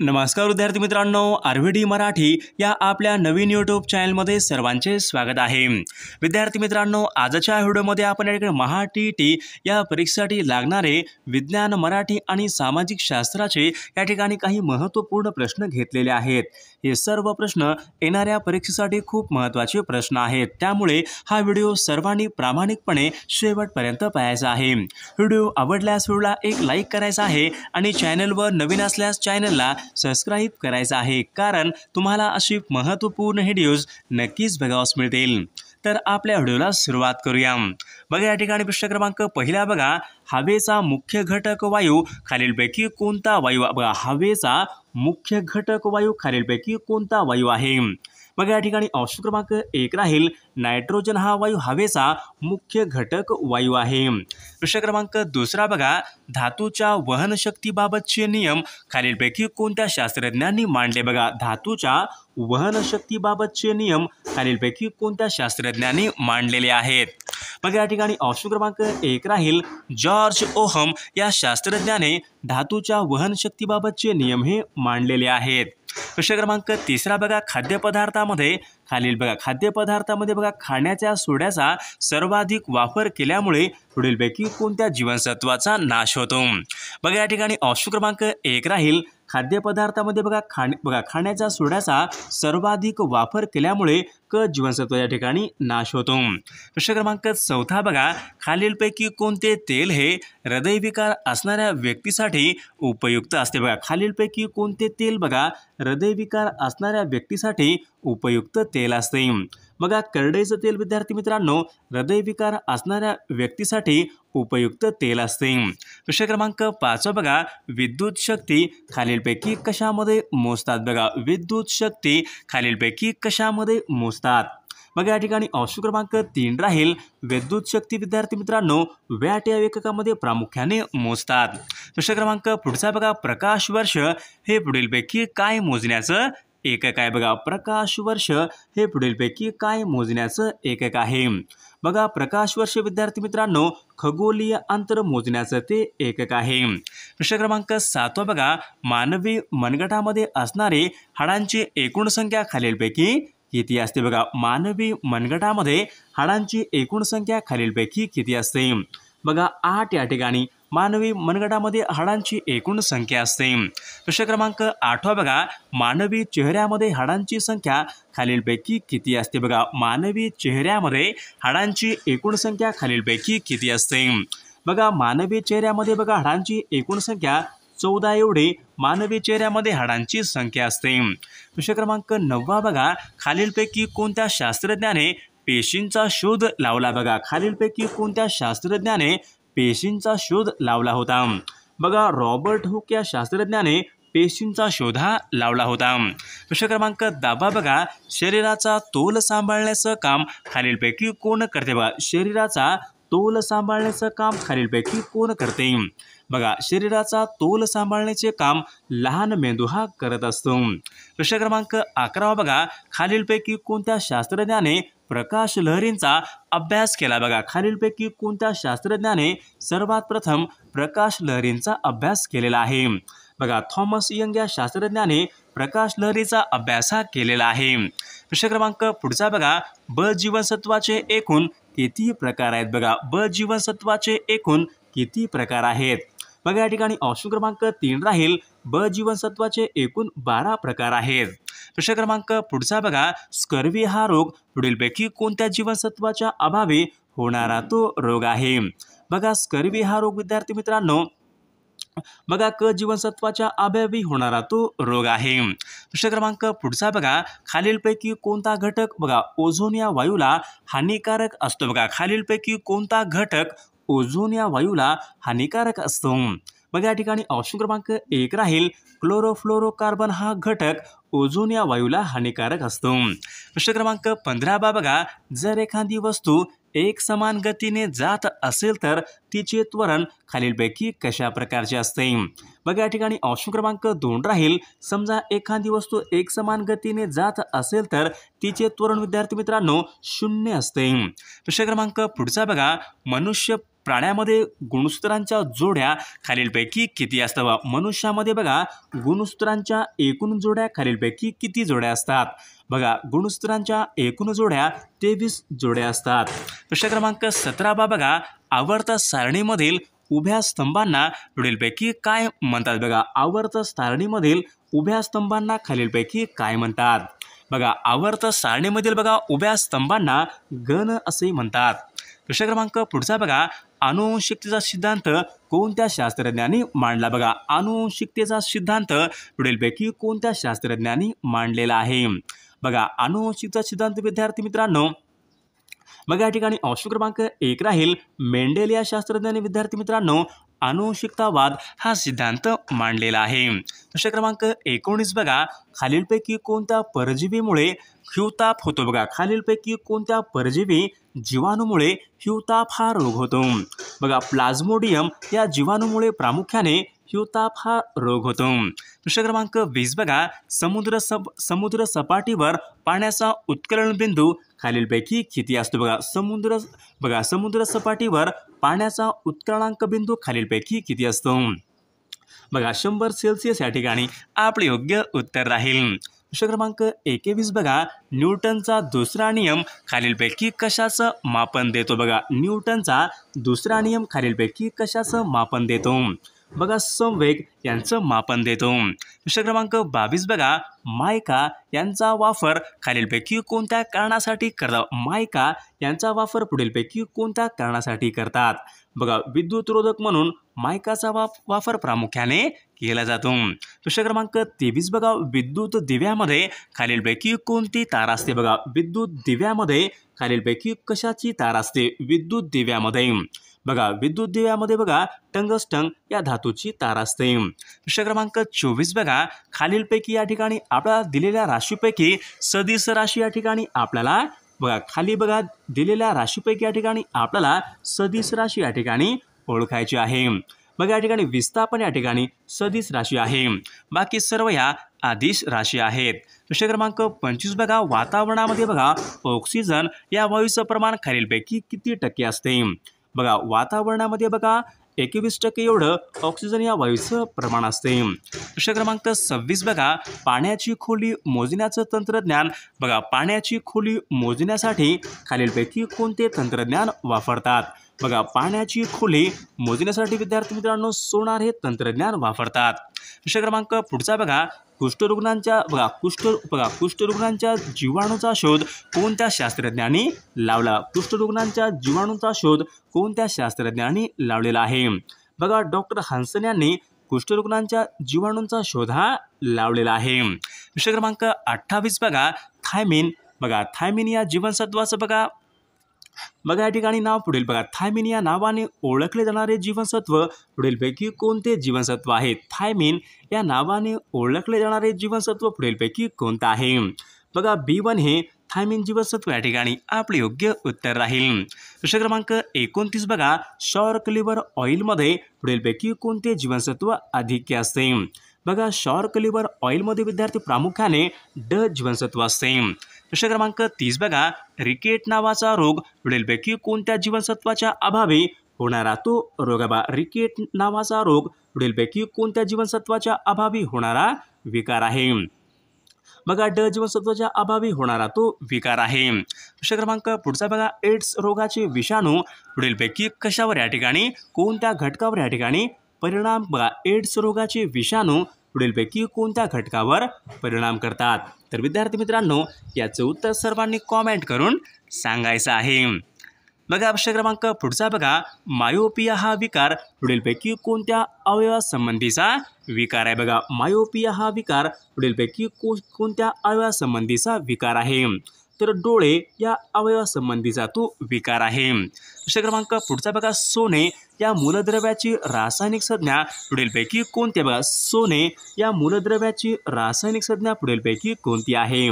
नमस्कार विद्यार्थी मित्रांनो, आरव्हीडी मराठी या आपल्या नवीन यूट्यूब चॅनलमध्ये सर्वांचे स्वागत आहे। विद्यार्थी मित्रांनो, आजच्या व्हिडिओमध्ये आपण या ठिकाणी महा-टी-ई-टी या परीक्षेसाठी लागणारे विज्ञान, मराठी आणि सामाजिक शास्त्राचे या ठिकाणी काही महत्त्वपूर्ण प्रश्न घेतलेले आहेत। हे सर्व प्रश्न येणाऱ्या परीक्षेसाठी खूप महत्त्वाचे प्रश्न आहेत, त्यामुळे हा व्हिडिओ सर्वांनी प्रामाणिकपणे शेवटपर्यंत पाहायचा आहे। व्हिडिओ आवडल्यास व्हिडिओला एक लाईक करायचा आहे आणि चॅनलवर नवीन असल्यास चॅनलला सबस्क्राइब करायचं आहे, कारण तुम्हाला अशी महत्त्वपूर्ण व्हिडिओज नक्कीच बघावयास मिळतील। तर आपल्या व्हिडिओला सुरुवात करूया। बघा या ठिकाणी प्रश्न क्रमांक पहिला बघा, हवेचा मुख्य घटक वायू खालीलपैकी कोणता वायू? बघा हवेचा मुख्य घटक वायू खालीलपैकी कोणता वायू आहे? बघा या ठिकाणी ऑप्शन क्रमांक 1 राहील नायट्रोजन हा वायू हवेचा मुख्य घटक वायू आहे। प्रश्न क्रमांक दुसरा बघा, धातूच्या वहन शक्तीबाबतचे नियम खालीलपैकी कोणत्या शास्त्रज्ञांनी मांडले? बघा धातूच्या वहन शक्तीबाबतचे नियम खालीलपैकी कोणत्या शास्त्रज्ञांनी मांडलेले आहेत? बघा या ठिकाणी ऑप्शन क्रमांक 1 राहील जॉर्ज ओहम या शास्त्रज्ञाने धातूच्या वहन शक्तीबाबतचे नियम हे मांडलेले आहेत। प्रश्न क्रमांक तिसरा बघा, खाद्यपदार्थामध्ये बघा खाण्याच्या सोड्याचा सर्वाधिक वापर केल्यामुळे पुढीलपैकी कोणत्या जीवनसत्वाचा नाश होतो? बघा या ठिकाणी ऑप्शन क्रमांक 1 राहील खाद्यपदार्थामध्ये बघा खाण्याच्या सोड्याचा सर्वाधिक वापर केल्यामुळे क जीवनसत्व या ठिकाणी नाश होतो। प्रश्न क्रमांक चौथा बघा, खालीलपैकी कोणते तेल हे हृदयविकार असणाऱ्या व्यक्तीसाठी उपयुक्त असते? बघा खालीलपैकी कोणते तेल बघा हृदयविकार असणाऱ्या व्यक्तीसाठी उपयुक्त तेल असते? बघा करडईचं तेल विद्यार्थी मित्रांनो हृदयविकार असणाऱ्या व्यक्तीसाठी उपयुक्त तेल असते। प्रश्न क्रमांक 5 बघा, विद्युत शक्ती खालीलपैकी कशामध्ये मोजतात? बघा विद्युत शक्ती खालीलपैकी कशामध्ये मोजतात? बघा या ठिकाणी ऑप्शन क्रमांक 3 राहील विद्युत शक्ती विद्यार्थी मित्रांनो वॅट या एककामध्ये प्रामुख्याने मोजतात। प्रश्न क्रमांक पुढचा बघा, प्रकाश वर्ष हे पुढीलपैकी काय मोजण्याचं एकक आहे? बघा प्रकाश वर्ष हे पुढीलपैकी काय मोजण्याचं एकक आहे? बघा प्रकाश वर्ष विद्यार्थी मित्रांनो खगोलीय अंतर मोजण्याचं ते एकक आहे। प्रश्न क्रमांक 7 बघा, मानवी मनगटामध्ये असणारे हाडांची एकूण संख्या खालीलपैकी किती असते? बघा मानवी मनगटामध्ये हाडांची एकूण संख्या खालीलपैकी किती असते? बघा 8 या ठिकाणी मानवी मनगटामध्ये हाडांची एकूण संख्या असते। प्रश्न क्रमांक 8 बघा, मानवी चेहऱ्यामध्ये हाडांची संख्या खालीलपैकी किती असते? बघा मानवी चेहऱ्यामध्ये हाडांची एकूण संख्या खालीलपैकी किती असते? बघा मानवी चेहऱ्यामध्ये बघा हाडांची एकूण संख्या 14 एवढे मानवी चेहऱ्यामध्ये हाडांची संख्या असते। प्रश्न क्रमांक 9 बघा, खालीलपैकी कोणत्या शास्त्रज्ञाने पेशींचा शोध लावला? बघा खालीलपैकी कोणत्या शास्त्रज्ञाने पेशींचा शोध लावला होता? बघा रॉबर्ट हुक या शास्त्रज्ञाने पेशींचा शोध लावला होता। प्रश्न क्रमांक 10 बघा, शरीराचा तोल सांभाळण्याचं काम खालीलपैकी कोण करते? बघा शरीराचा तोल सांभाळण्याचं काम खालीलपैकी कोण करते? बघा शरीराचा तोल सांभाळण्याचे काम लहान मेंदू हा करत असतो। प्रश्न क्रमांक 11 बघा, खालीलपैकी कोणत्या शास्त्रज्ञाने प्रकाश लहरींचा अभ्यास केला? बघा खालीलपैकी कोणत्या शास्त्रज्ञाने सर्वात प्रथम प्रकाश लहरींचा अभ्यास केलेला आहे? बघा थॉमस यंग या शास्त्रज्ञाने प्रकाश लहरीचा अभ्यास केलेला आहे। प्रश्न क्रमांक पुढचा बघा, ब जीवनसत्वाचे एकूण किती प्रकार आहेत? बघा ब जीवनसत्वाचे एकूण किती प्रकार आहेत? बघा या ठिकाणी ऑप्शन क्रमांक 3 राहील ब जीवनसत्वाचे एकूण 12 प्रकार आहेत। प्रश्न क्रमांक पुढचा बघा, स्कर्वी हा रोग पुढीलपैकी कोणत्या जीवनसत्वाच्या अभावी होणारा तो रोग आहे? बघा स्कर्वी हा रोग विद्यार्थी मित्रांनो बघा क जीवनसत्वाच्या अभावी होणारा तो रोग आहे। प्रश्न क्रमांक पुढचा बघा, खालीलपैकी कोणता घटक बघा ओझोन या वायूला हानिकारक असतो? बघा खालीलपैकी कोणता घटक ओझोन या वायूला हानिकारक असतो? बघा या ठिकाणी ऑप्शन क्रमांक 1 राहील क्लोरोफ्लोरोकार्बन हा घटक ओझोन या वायूला हानिकारक असतो। प्रश्न क्रमांक 15 बघा, जर एखादी वस्तू एक समान गतीने जात असेल तर तिचे त्वरण खालीलपैकी कशा प्रकारचे असते? बघा या ठिकाणी ऑप्शन क्रमांक 2 राहील समजा एखादी वस्तू एक समान गतीने जात असेल तर तिचे त्वरण विद्यार्थी मित्रांनो 0 असते। प्रश्न क्रमांक पुढचा बघा, मनुष्य प्राण्यामध्ये गुणसूत्रांच्या जोड्या खालीलपैकी किती असतात? मनुष्यामध्ये बघा गुणसूत्रांच्या एकूण जोड्या खालीलपैकी किती जोड्या असतात? बघा गुणसूत्रांच्या एकूण जोड्या 23 जोड्या असतात. प्रश्न क्रमांक 17 बघा आवर्त सारणीमधील उभ्या स्तंभांना पुढीलपैकी काय म्हणतात? बघा आवर्त सारणीमधील उभ्या स्तंभांना खालीलपैकी काय म्हणतात? बघा आवर्त सारणीमधील बघा उभ्या स्तंभांना गण असे म्हणतात. प्रश्न क्रमांक पुढचा बघा आनुवंशिकतेचा सिद्धांत कोणत्या शास्त्रज्ञांनी मांडला? बघा आनुवंशिकतेचा सिद्धांत पुढीलपैकी कोणत्या शास्त्रज्ञांनी मांडलेला आहे? बघा आनुवंशिकतेचा सिद्धांत विद्यार्थी मित्रांनो बघा या ठिकाणी ऑप्शन क्रमांक 1 राहील मेंडेल या शास्त्रज्ञांनी विद्यार्थी मित्रांनो आनुवंशिकतावाद हा सिद्धांत मांडलेला आहे. प्रश्न क्रमांक 19 बघा खालीलपैकी कोणत्या परजीवीमुळे हिवताप होतो? बघा खालीलपैकी कोणत्या परजीवी जीवाणूमुळे हिवताप हा रोग होतो? बघा प्लाझ्मोडियम या जीवाणूमुळे प्रामुख्याने हिवताप हा रोग होतो. प्रश्न क्रमांक 20 बघा समुद्र सपाटीवर पाण्याचा उत्कलन बिंदू खालीलपैकी किती असतो? बघा समुद्र सपाटीवर पाण्याचा उत्कलनांक बिंदू खालीलपैकी किती असतो? बघा 100 सेल्सिअस या ठिकाणी आपले योग्य उत्तर राहील. प्रश्न क्रमांक 21 बघा न्यूटनचा दुसरा नियम खालीलपैकी कशाचं मापन देतो? बघा न्यूटनचा दुसरा नियम खालीलपैकी कशाचं मापन देतो? बघा संवेग यांचं मापन देतो. प्रश्न क्रमांक 22 बघा मायका यांचा वापर खालीलपैकी कोणत्या कारणासाठी करतात? मायका यांचा वापर पुढीलपैकी कोणत्या कारणासाठी करतात? बघा विद्युतरोधक म्हणून मायकाचा वापर प्रामुख्याने केला जातो. प्रश्न क्रमांक 23 बघा विद्युत दिव्यामध्ये खालीलपैकी कोणती तार असते? बघा विद्युत दिव्यामध्ये खालीलपैकी कशाची तार असते? विद्युत दिव्यामध्ये बघा विद्युत दिव्यामध्ये बघा टंगस्टन या धातूची तार असते. प्रश्न क्रमांक 24 बघा खालीलपैकी या ठिकाणी आपल्याला दिलेल्या राशीपैकी सदिश राशी या ठिकाणी आपल्याला बघा खाली बघा दिलेल्या राशीपैकी या ठिकाणी आपल्याला सदिश राशी या ठिकाणी ओळखायची आहे. बघा या ठिकाणी विस्थापन या ठिकाणी सदिश राशी आहे, बाकी सर्व या अदिश राशी आहेत. प्रश्न क्रमांक 25 बघा वातावरणामध्ये बघा ऑक्सिजन या वायूचं प्रमाण खालीलपैकी किती टक्के असते? बघा वातावरणामध्ये बघा 21% एवढं ऑक्सिजन या वायूचं प्रमाण असते. प्रश्न क्रमांक 26 बघा पाण्याची खोली मोजण्याचं तंत्रज्ञान बघा पाण्याची खोली मोजण्यासाठी खालीलपैकी कोणते तंत्रज्ञान वापरतात? बघा पाण्याची खोली मोजण्यासाठी विद्यार्थी मित्रांनो सोनार हे तंत्रज्ञान वापरतात. प्रश्न क्रमांक पुढचा बघा कुष्ठरुग्णांच्या जीवाणूचा शोध कोणत्या शास्त्रज्ञांनी लावला? कुष्ठरुग्णांच्या जीवाणूचा शोध कोणत्या शास्त्रज्ञांनी लावलेला आहे? बघा डॉक्टर हन्सन यांनी कुष्ठरुग्णांच्या जीवाणूंचा शोध हा लावलेला आहे. प्रश्न क्रमांक 28 बघा थायमिन या जीवनसत्वाचं बघा या ठिकाणी नाव पुढील बघा थायमिन या नावाने ओळखले जाणारे जीवनसत्व पुढीलपैकी कोणते जीवनसत्व आहे? थायमिन या नावाने ओळखले जाणारे जीवनसत्व पुढीलपैकी कोणतं आहे? बघा B1 हे थायमिन जीवनसत्व या ठिकाणी आपले योग्य उत्तर राहील. प्रश्न क्रमांक 29 बघा शॉर्क लिव्हर ऑइलमध्ये पुढीलपैकी कोणते जीवनसत्व अधिक असते? बघा शॉर्क लिव्हर ऑइलमध्ये विद्यार्थी प्रामुख्याने ड जीवनसत्व असते. प्रश्न क्रमांक 30 बघा रिकेट नावाचा रोग पुढीलपैकी कोणत्या जीवनसत्वाच्या अभावी होणारा तो रोग? रिकेट नावाचा रोग पुढीलपैकी कोणत्या जीवनसत्वाच्या अभावी होणारा विकार आहे? बघा ड जीवनसत्वाच्या अभावी होणारा तो विकार आहे. प्रश्न क्रमांक पुढचा बघा एड्स रोगाचे विषाणू पुढीलपैकी कशावर या ठिकाणी कोणत्या घटकावर या ठिकाणी परिणाम? बघा एड्स रोगाचे विषाणू पुढीलपैकी कोणत्या घटकावर परिणाम करतात? तर विद्यार्थी मित्रांनो याचं उत्तर सर्वांनी कॉमेंट करून सांगायचं आहे. बघा प्रश्न क्रमांक पुढचा बघा मायोपिया हा विकार पुढीलपैकी कोणत्या अवयवासंबंधीचा विकार आहे? बघा मायोपिया हा विकार पुढीलपैकी कोणत्या अवयवासंबंधीचा विकार आहे? तर डोळे या अवयवासंबंधीचा तो विकार आहे. प्रश्न क्रमांक पुढचा बघा सोने या मूलद्रव्याची रासायनिक संज्ञा पुढीलपैकी कोणती? बघा सोने या मूलद्रव्याची रासायनिक संज्ञा पुढीलपैकी कोणती आहे?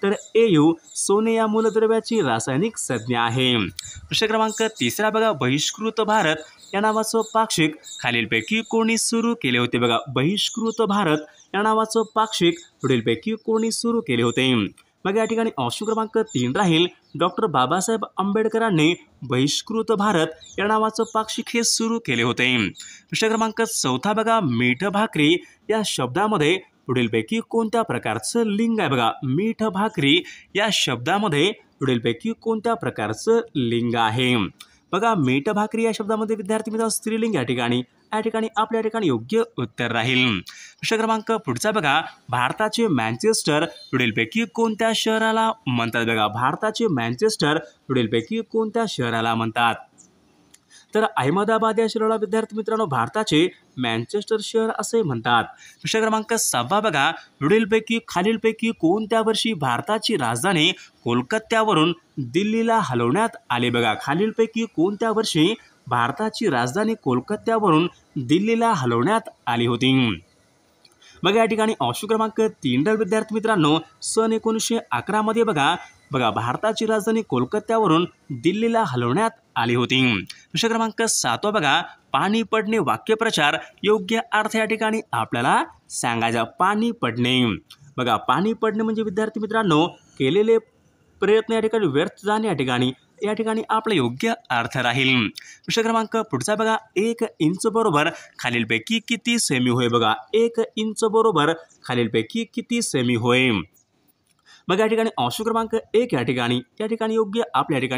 तर AU सोने या मूलद्रव्याची रासायनिक संज्ञा आहे. प्रश्न क्रमांक तिसरा बघा बहिष्कृत भारत या नावाचं पाक्षिक खालीलपैकी कोणी सुरू केले होते? बघा बहिष्कृत भारत या नावाचं पाक्षिक पुढीलपैकी कोणी सुरू केले होते? मग या ठिकाणी ऑप्शन क्रमांक 3 राहील डॉक्टर बाबासाहेब आंबेडकरांनी बहिष्कृत भारत या नावाचं पाक्षिक हे सुरू केले होते। प्रश्न क्रमांक 4 बघा, मीठ भाकरी या शब्दामध्ये पुढीलपैकी कोणत्या प्रकारचं लिंग आहे? बघा, मीठ भाकरी या शब्दामध्ये पुढीलपैकी कोणत्या प्रकारचं लिंग आहे? बघा, मीठ भाकरी या शब्दामध्ये विद्यार्थी मित्र स्त्रीलिंग या ठिकाणी आपल्या ठिकाणी योग्य उत्तर राहील। प्रश्न क्रमांक पुढचा बघा, भारताचे मँचेस्टर पुढीलपैकी कोणत्या शहराला म्हणतात? बघा, भारताचे मँचेस्टर पुढीलपैकी कोणत्या शहराला म्हणतात? तर अहमदाबाद या शहराला विद्यार्थी मित्रांनो भारताचे मँचेस्टर शहर असे म्हणतात। प्रश्न क्रमांक 6 बघा, खालीलपैकी कोणत्या वर्षी भारताची राजधानी कोलकात्यावरून दिल्लीला हलवण्यात आले? बघा, खालीलपैकी कोणत्या वर्षी भारताची राजधानी कोलकात्यावरून दिल्लीला हलवण्यात आली होती? बघा, या ठिकाणी ऑप्शन क्रमांक 3 विद्यार्थी मित्रांनो सन 1911 मध्ये बघा भारताची राजधानी कोलकात्यावरून दिल्लीला हलवण्यात आली होती। प्रश्न क्रमांक 7 बघा, पाणी पडणे वाक्यप्रचार योग्य अर्थ या ठिकाणी आपल्याला सांगायचा। पाणी पडणे, बघा, पाणी पडणे म्हणजे विद्यार्थी मित्रांनो केलेले प्रयत्न या ठिकाणी व्यर्थ जाणे या ठिकाणी आपला योग्य अर्थ राहील। प्रश्न क्रमांक पुढचा बघा, 1 इंच बरोबर खालीलपैकी किती सेमी होय? बघा, 1 इंच बरोबर खालीलपैकी किती सेमी होय? बघा, या ठिकाणी ऑप्शन क्रमांक 1 या ठिकाणी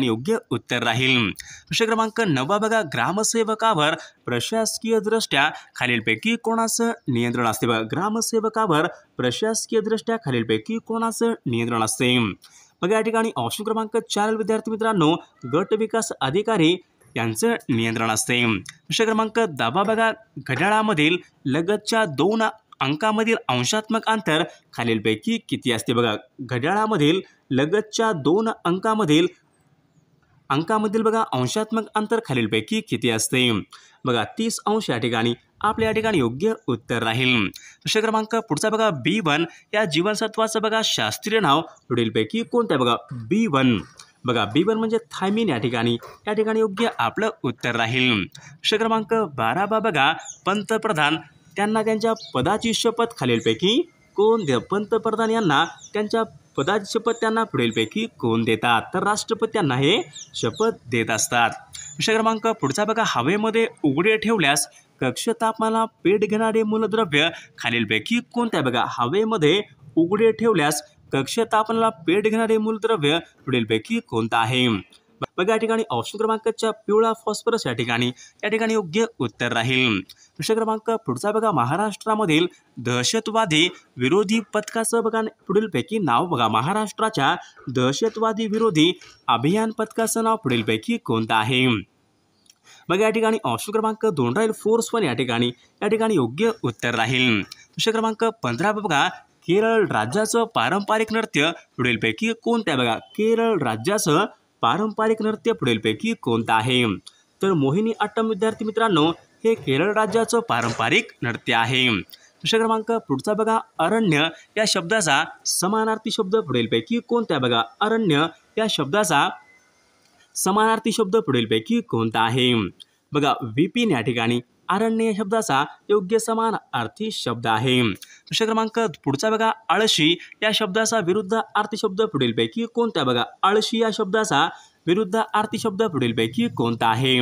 योग्य उत्तर राहील। प्रश्न क्रमांक 9 बघा, ग्रामसेवकावर प्रशासकीय दृष्ट्या खालीलपैकी कोणाचं नियंत्रण असते? बघा, ग्रामसेवकावर प्रशासकीय दृष्ट्या खालीलपैकी कोणाचं नियंत्रण असते? बघा, या ठिकाणी ऑप्शन क्रमांक 4 विद्यार्थी मित्रांनो गट विकास अधिकारी यांचं नियंत्रण असते। प्रश्न क्रमांक 10 बघा, घड्याळामधील लगतच्या 2 अंकामधील अंशात्मक अंतर खालीलपैकी किती असते? बघा, घड्याळामधील लगतच्या 2 अंकामधील बघा अंशात्मक अंतर खालीलपैकी किती असते? बघा, 30 अंश या ठिकाणी योग्य उत्तर राहील। प्रश्न क्रमांक पुढचा बघा, B1 या जीवनसत्वाचं बघा शास्त्रीय नाव पुढीलपैकी कोणतं? बघा, B1, बघा, B1 म्हणजे थायमिन या ठिकाणी योग्य आपलं उत्तर राहील। प्रश्न क्रमांक 12 बघा, पंतप्रधान त्यांना त्यांच्या पदाची शपथ खालीलपैकी कोण देतात? पंतप्रधान यांना त्यांच्या पदाची शपथ त्यांना पुढीलपैकी कोण देतात? तर राष्ट्रपती त्यांना हे शपथ देत असतात। प्रश्न क्रमांक पुढचा बघा, हवेमध्ये उघडे ठेवल्यास कक्ष तापमानाला पेट घेणारे मूलद्रव्य खालीलपैकी कोणते? बघा, हवेमध्ये उघडे ठेवल्यास कक्ष तापमानाला पेट घेणारे मूलद्रव्य पुढीलपैकी कोणतं आहे? बघा, या ठिकाणी ऑप्शन क्रमांक 4 पिवळा फॉस्फरस या ठिकाणी योग्य उत्तर राहील। प्रश्न क्रमांक पुढचा बघा, महाराष्ट्रामधील दहशतवादी विरोधी पथकाचं बघा पुढीलपैकी नाव? बघा, महाराष्ट्राच्या दहशतवादी विरोधी अभियान पथकाचं नाव पुढीलपैकी कोणतं आहे? बघा, या ठिकाणी ऑप्शन क्रमांक 2 राहील फोर्स 1 या ठिकाणी योग्य उत्तर राहील। प्रश्न क्रमांक 15 बघा, केरळ राज्याचं पारंपरिक नृत्य पुढीलपैकी कोणतं आहे? बघा, केरळ राज्याचं पारंपरिक नृत्य पुढीलपैकी कोणतं आहे? तर मोहिनी अट्टम विद्यार्थी मित्रांनो हे केरळ राज्याचं पारंपरिक नृत्य आहे। प्रश्न क्रमांक पुढचा बघा, अरण्य या शब्दाचा समानार्थी शब्द पुढीलपैकी कोणता? बघा, अरण्य या शब्दाचा समानार्थी शब्द पुढीलपैकी कोणता आहे? बघा, विपिन या ठिकाणी अरण्य या शब्दाचा योग्य समानार्थी शब्द आहे। प्रश्न क्रमांक पुढचा बघा, आळशी या शब्दाचा विरुद्ध अर्थी शब्द पुढीलपैकी कोणता? बघा, आळशी या शब्दाचा विरुद्ध अर्थी शब्द पुढीलपैकी कोणता आहे?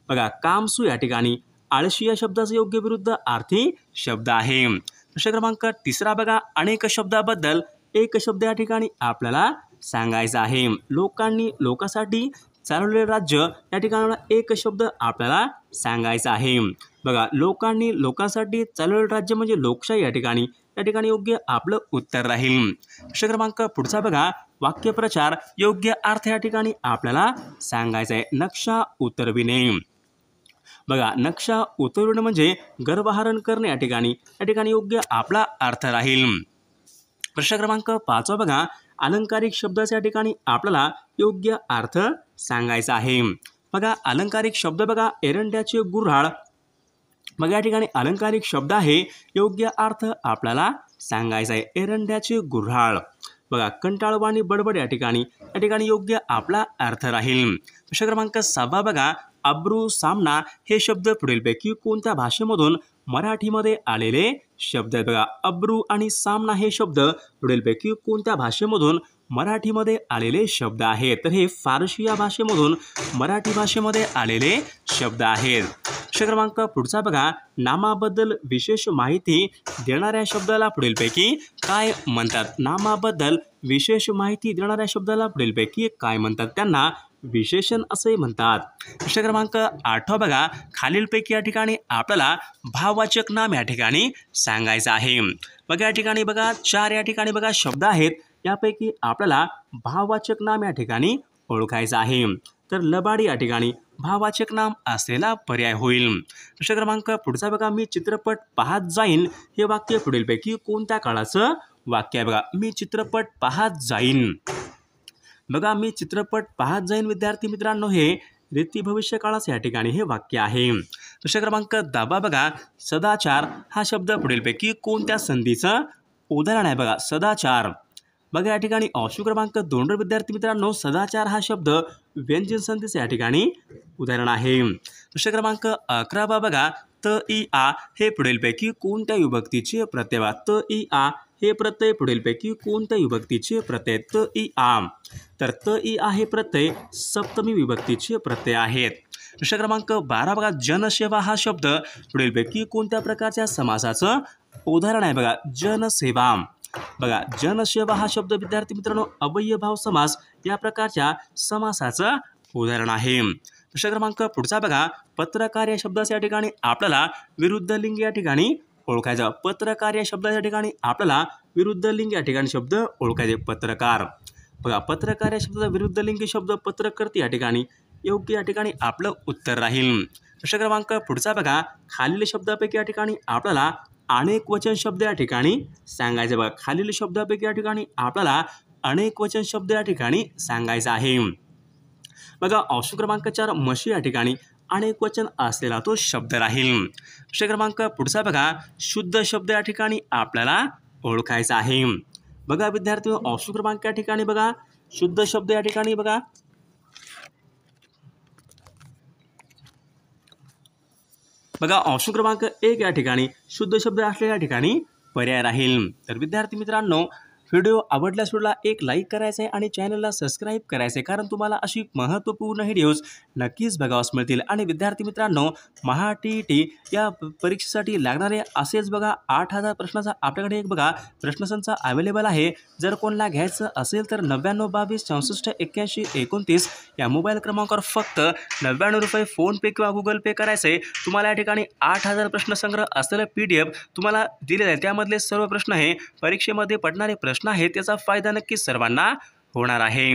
बघा, कामसू या ठिकाणी आळशी या शब्दाचा योग्य विरुद्ध अर्थी शब्द आहे। प्रश्न क्रमांक 3 बघा, अनेक शब्दाबद्दल एक शब्द या ठिकाणी आपल्याला सांगायचा आहे। लोकांसाठी चालवलेले राज्य या ठिकाणी एक शब्द आपल्याला सांगायचा आहे। बघा, लोकांसाठी चालवलेले राज्य म्हणजे लोकशाही या ठिकाणी योग्य आपलं उत्तर राहील। प्रश्न क्रमांक पुढचा बघा, वाक्यप्रचार योग्य अर्थ या ठिकाणी आपल्याला सांगायचा आहे। नक्षा उतरविणे, बघा, नक्षा उतरविणे म्हणजे गर्भहरण करणे या ठिकाणी योग्य आपला अर्थ राहील। प्रश्न क्रमांक 5 बघा, अलंकारिक शब्दाच्या ठिकाणी आपल्याला योग्य अर्थ सांगायचा आहे। बघा, अलंकारिक शब्द बघा, एरंड्याचे गुऱ्हाळ, बघा या ठिकाणी अलंकारिक शब्द आहे योग्य अर्थ आपल्याला सांगायचा आहे। एरंड्याचे गुऱ्हाळ, बघा, कंटाळवाणी बडबड या ठिकाणी योग्य आपला अर्थ राहील। प्रश्न क्रमांक 6 बघा, अब्रू सामना हे शब्द पुढीलपैकी कोणत्या भाषेमधून मराठीमध्ये आलेले शब्द आहेत? बघा, अब्रू आणि सामना हे शब्द पुढीलपैकी कोणत्या भाषेमधून मराठीमध्ये आलेले शब्द आहेत. तर हे फारसी या भाषेमधून मराठी भाषेमध्ये आलेले शब्द आहेत. प्रश्न क्रमांक पुढचा बघा, नामाबद्दल विशेष माहिती देणाऱ्या शब्दाला पुढीलपैकी काय म्हणतात? नामाबद्दल विशेष माहिती देणाऱ्या शब्दाला पुढीलपैकी काय म्हणतात? त्यांना विशेषण असे म्हणतात. प्रश्न क्रमांक 8 बघा, खालीलपैकी या ठिकाणी आपल्याला भाववाचक नाम या ठिकाणी सांगायचं आहे. बघा या ठिकाणी बघा 4 या ठिकाणी बघा शब्द आहेत. यापैकी आपल्याला भाववाचक नाम या ठिकाणी ओळखायचं आहे. तर लबाडी या ठिकाणी भाववाचक नाम असलेला पर्याय होईल. प्रश्न क्रमांक पुढचा बघा, मी चित्रपट पाहत जाईन हे वाक्य पुढीलपैकी कोणत्या काळाचं वाक्य आहे? बघा मी चित्रपट पाहत जाईन. बघा मी चित्रपट पाहत जाईन विद्यार्थी मित्रांनो हे रीती भविष्य काळाचं या ठिकाणी हे वाक्य आहे. प्रश्न क्रमांक 10 बघा, सदाचार हा शब्द पुढीलपैकी कोणत्या संधीचं उदाहरण आहे? बघा सदाचार. बघा या ठिकाणी ऑप्शन क्रमांक 2 विद्यार्थी मित्रांनो सदाचार हा शब्द व्यंजन संधीचे या ठिकाणी उदाहरण आहे. प्रश्न क्रमांक 11 बघा, त इ आ हे पुढीलपैकी कोणत्या विभक्तीचे प्रत्यय? त इ आ हे प्रत्यय पुढीलपैकी कोणत्या विभक्तीचे प्रत्यय? त इ आ. तर त इ आ हे प्रत्यय सप्तमी विभक्तीचे प्रत्यय आहेत. प्रश्न क्रमांक 12 बघा, जनसेवा हा शब्द पुढीलपैकी कोणत्या प्रकारच्या समासाचं उदाहरण आहे? बघा जनसेवा. बघा जनसेवा हा शब्द विद्यार्थी मित्रांनो अव्ययभाव समास या प्रकारच्या समासाचं उदाहरण आहे. प्रश्न क्रमांक पुढचा बघा, पत्रकार या शब्दाच्या या ठिकाणी आपल्याला विरुद्ध लिंग या ठिकाणी ओळखायचं. पत्रकार या शब्दाच्या ठिकाणी आपल्याला विरुद्ध लिंग या ठिकाणी शब्द ओळखायचे. पत्रकार. बघा पत्रकार या शब्दाचा विरुद्ध लिंगी शब्द पत्रकर्ते या ठिकाणी योग्य या ठिकाणी आपलं उत्तर राहील. प्रश्न क्रमांक पुढचा बघा, खालील शब्दापैकी या ठिकाणी आपल्याला अनेक वचन शब्द या ठिकाणी सांगायचे. बघा खालील शब्दापैकी या ठिकाणी आपल्याला अनेक वचन शब्द या ठिकाणी सांगायचा आहे. बघा ऑप्शन क्रमांक 4 म्हशी या ठिकाणी अनेक वचन असलेला तो शब्द राहील. प्रश्न क्रमांक पुढचा बघा, शुद्ध शब्द या ठिकाणी आपल्याला ओळखायचा आहे. बघा विद्यार्थी ऑप्शन क्रमांक या ठिकाणी बघा शुद्ध शब्द या ठिकाणी बघा ऑप्शन क्रमांक 1 या ठिकाणी शुद्ध शब्द असलेल्या ठिकाणी पर्याय राहील. तर विद्यार्थी मित्रांनो व्हिडिओ आवडल्यास व्हिडिओला एक लाईक करायचं आहे आणि चॅनलला सबस्क्राईब करायचं आहे, कारण तुम्हाला अशी महत्त्वपूर्ण व्हिडिओज नक्कीच बघावयास मिळतील. आणि विद्यार्थी मित्रांनो महा TET या परीक्षेसाठी लागणारे असेच बघा 8000 प्रश्नाचा आपल्याकडे एक बघा प्रश्नसंच अवेलेबल आहे. जर कोणाला घ्यायचं असेल तर 99 22 64 81 29 या मोबाईल क्रमांकावर फक्त 99 रुपये फोनपे किंवा गुगल पे करायचं आहे. तुम्हाला या ठिकाणी 8000 प्रश्नसंग्रह असलेलं PDF तुम्हाला दिलेलं आहे. त्यामधले सर्व प्रश्न हे परीक्षेमध्ये पडणारे प्रश्न आहेत. त्याचा फायदा नक्कीच सर्वांना होणार आहे.